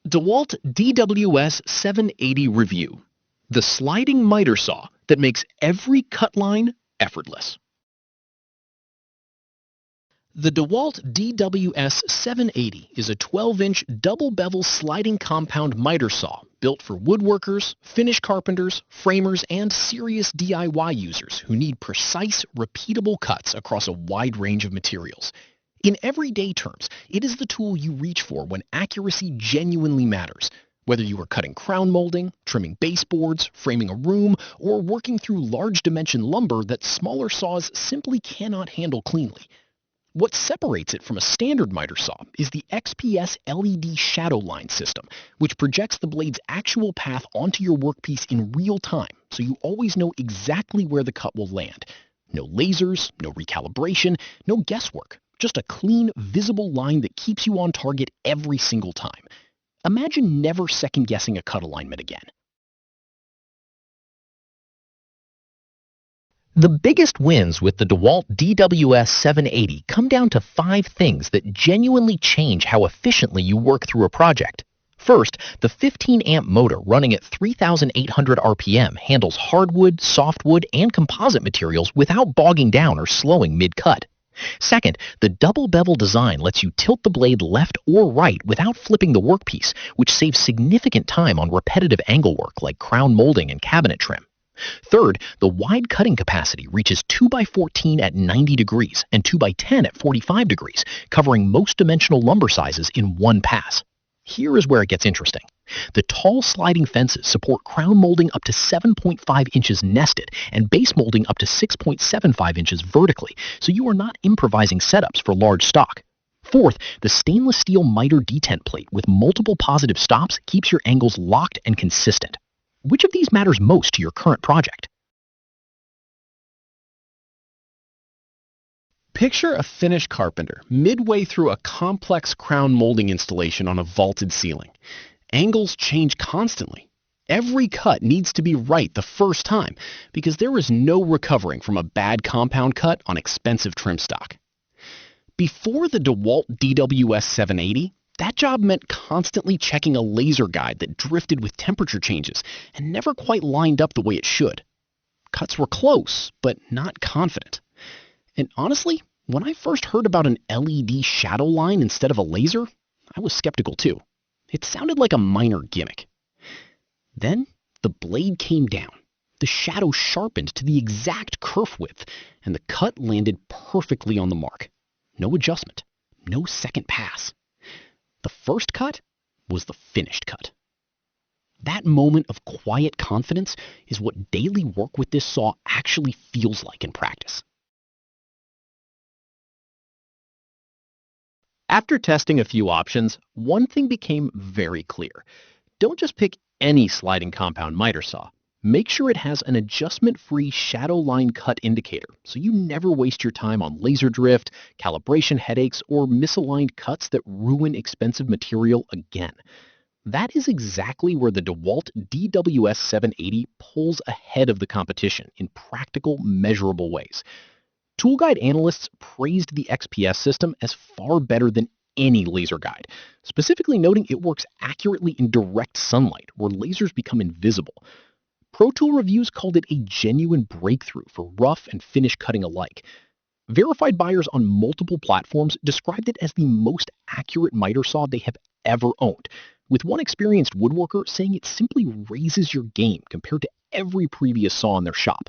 DEWALT DWS780 Review, the sliding miter saw that makes every cut line effortless. The DEWALT DWS780 is a 12-inch double-bevel sliding compound miter saw built for woodworkers, finish carpenters, framers, and serious DIY users who need precise, repeatable cuts across a wide range of materials. In everyday terms, it is the tool you reach for when accuracy genuinely matters. Whether you are cutting crown molding, trimming baseboards, framing a room, or working through large dimension lumber that smaller saws simply cannot handle cleanly. What separates it from a standard miter saw is the XPS LED shadow line system, which projects the blade's actual path onto your workpiece in real time, so you always know exactly where the cut will land. No lasers, no recalibration, no guesswork. Just a clean, visible line that keeps you on target every single time. Imagine never second-guessing a cut alignment again. The biggest wins with the DEWALT DWS780 come down to 5 things that genuinely change how efficiently you work through a project. First, the 15-amp motor running at 3,800 RPM handles hardwood, softwood, and composite materials without bogging down or slowing mid-cut. Second, the double-bevel design lets you tilt the blade left or right without flipping the workpiece, which saves significant time on repetitive angle work like crown molding and cabinet trim. Third, the wide cutting capacity reaches 2x14 at 90 degrees and 2x10 at 45 degrees, covering most dimensional lumber sizes in one pass. Here is where it gets interesting. The tall sliding fences support crown molding up to 7.5 inches nested and base molding up to 6.75 inches vertically, so you are not improvising setups for large stock. Fourth, the stainless steel miter detent plate with multiple positive stops keeps your angles locked and consistent. Which of these matters most to your current project? Picture a finished carpenter midway through a complex crown molding installation on a vaulted ceiling. Angles change constantly. Every cut needs to be right the first time because there is no recovering from a bad compound cut on expensive trim stock. Before the DEWALT DWS780, that job meant constantly checking a laser guide that drifted with temperature changes and never quite lined up the way it should. Cuts were close, but not confident. And honestly, when I first heard about an LED shadow line instead of a laser, I was skeptical too. It sounded like a minor gimmick. Then the blade came down. The shadow sharpened to the exact kerf width, and the cut landed perfectly on the mark. No adjustment, no second pass. The first cut was the finished cut. That moment of quiet confidence is what daily work with this saw actually feels like in practice. After testing a few options, one thing became very clear. Don't just pick any sliding compound miter saw. Make sure it has an adjustment-free shadow line cut indicator so you never waste your time on laser drift, calibration headaches, or misaligned cuts that ruin expensive material again. That is exactly where the DEWALT DWS780 pulls ahead of the competition in practical, measurable ways. Tool guide analysts praised the XPS system as far better than any laser guide, specifically noting it works accurately in direct sunlight where lasers become invisible. Pro Tool reviews called it a genuine breakthrough for rough and finish cutting alike. Verified buyers on multiple platforms described it as the most accurate miter saw they have ever owned, with one experienced woodworker saying it simply raises your game compared to every previous saw in their shop.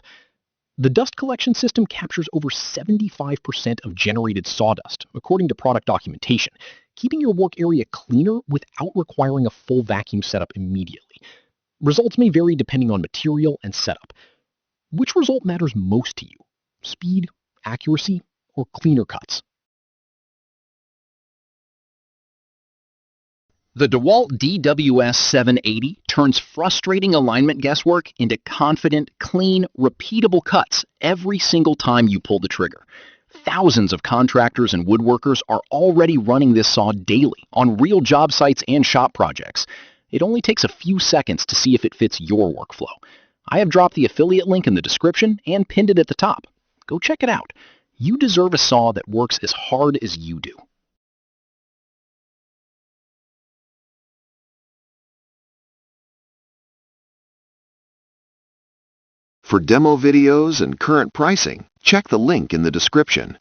The dust collection system captures over 75% of generated sawdust, according to product documentation, keeping your work area cleaner without requiring a full vacuum setup immediately. Results may vary depending on material and setup. Which result matters most to you? Speed, accuracy, or cleaner cuts? The DEWALT DWS780 turns frustrating alignment guesswork into confident, clean, repeatable cuts every single time you pull the trigger. Thousands of contractors and woodworkers are already running this saw daily on real job sites and shop projects. It only takes a few seconds to see if it fits your workflow. I have dropped the affiliate link in the description and pinned it at the top. Go check it out. You deserve a saw that works as hard as you do. For demo videos and current pricing, check the link in the description.